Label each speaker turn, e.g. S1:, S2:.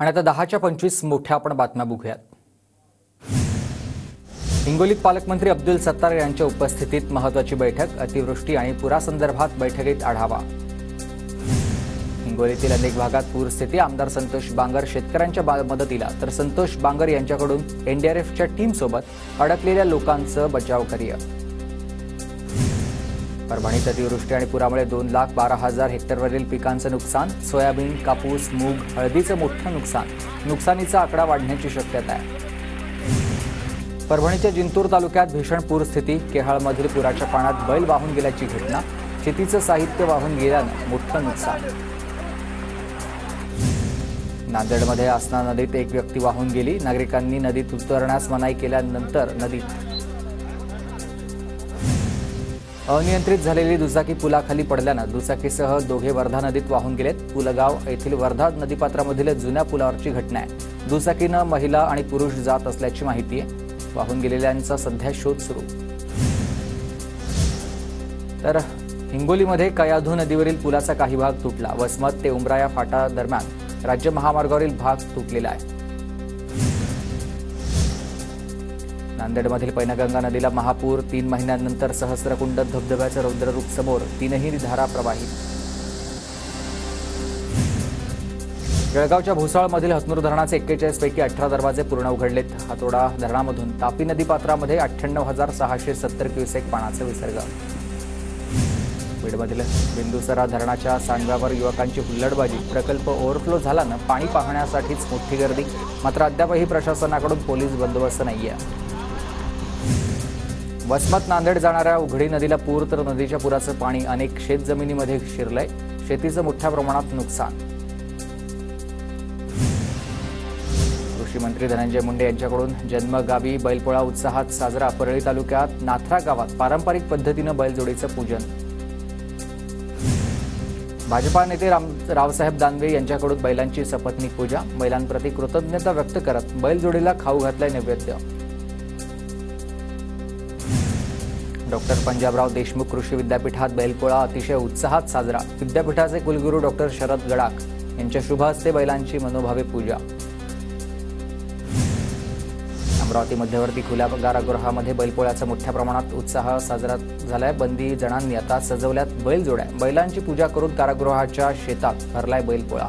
S1: आणि आता 10च्या 25 मोठ्या आपण बातम्या बघूयात। हिंगोलीत पालकमंत्री अब्दुल सत्तार यांच्या उपस्थितीत महत्त्वाची बैठक, अतिवृष्टी आणि पुरासंदर्भात बैठकीत आढावा। हिंगोलीतील अनेक भागात पूरस्थिती, आमदार संतोष बांगर शेतकऱ्यांच्या मदतीला तर संतोष बांगर यांच्याकडून एनडीआरएफच्या टीमसोबत अडकलेल्या लोकांचं बचावकार्य। परभणीत अतिवृष्टी आणि पुरामुळे 2,12,000 हेक्टरवरील पिकांचं नुकसान, सोयाबीन, कापूस, मूग, हळदीचं मोठं नुकसान, नुकसानीचा आकडा वाढण्याची शक्यता आहे। परभणीच्या जिंतूर तालुक्यात भीषण पूरस्थिती, केहाळमधील पुराच्या पाण्यात बैल वाहून गेल्याची घटना, शेतीचं साहित्य वाहून गेल्यानं मोठं नुकसान। नांदेडमध्ये आसना नदीत एक व्यक्ती वाहून गेली, नागरिकांनी नदीत उतरण्यास मनाई केल्यानंतर नदीत अनियंत्रित झालेली दुचाकी पुलाखाली पडल्यानं दुचाकीसह दोघे वर्धा नदीत वाहून गेलेत। पुलगाव येथील वर्धा नदीपात्रामधील जुन्या पुलावरची घटना आहे। दुचाकीनं महिला आणि पुरुष जात असल्याची माहिती आहे। वाहून गेलेल्यांचा सध्या शोध सुरू। तर हिंगोलीमध्ये कयाधू नदीवरील पुलाचा काही भाग तुटला। वसमत ते उमराया फाटा दरम्यान राज्य महामार्गावरील भाग तुटलेला आहे। नांदेडमधील पैनगंगा नदीला महापूर, 3 महिन्यांनंतर सहस्रकुंड धबधब्याचं रौद्ररूप समोर, 3ही धारा प्रवाहित। जळगावच्या भुसावळमधील हतनूर धरणाचे 41 पैकी 18 दरवाजे पूर्ण उघडलेत। हातोडा धरणामधून तापी नदीपात्रामध्ये 98,670 क्युसेक पाण्याचा विसर्ग। बीडमधील बिंदुसरा धरणाच्या सांडव्यावर युवकांची हुल्लडबाजी, प्रकल्प ओव्हरफ्लो झाल्यानं पाणी पाहण्यासाठीच मोठी गर्दी, मात्र अद्यापही प्रशासनाकडून पोलीस बंदोबस्त नाहीये। वसमत नांदेड जाणाऱ्या उघडी नदीला पूर, तर नदीच्या पुराचं पाणी अनेक शेतजमिनीमध्ये शिरलंय, शेतीचं मोठ्या प्रमाणात नुकसान। कृषी मंत्री धनंजय मुंडे यांच्याकडून जन्मगावी बैलपोळा उत्साहात साजरा। परळी तालुक्यात नाथरा गावात पारंपरिक पद्धतीनं बैलजोडीचं पूजन। भाजपा नेते रावसाहेब दानवे यांच्याकडून बैलांची सपत्नीक पूजा, बैलांप्रती कृतज्ञता व्यक्त करत बैलजोडीला खाऊ घातलाय नैवेद्य। डॉक्टर पंजाबराव देशमुख कृषी विद्यापीठात बैलपोळा अतिशय उत्साहात साजरा। विद्यापीठाचे कुलगुरू डॉक्टर शरद गडाख यांच्या शुभ हस्ते बैलांची मनोभावे पूजा। अमरावती मध्यवर्ती खुल्या कारागृहामध्ये बैलपोळ्याचा मोठ्या प्रमाणात उत्साह साजरा झालाय। बंदी जणांनी आता सजवल्यात बैलजोड्या, बैलांची पूजा करून कारागृहाच्या शेतात भरलाय बैलपोळा।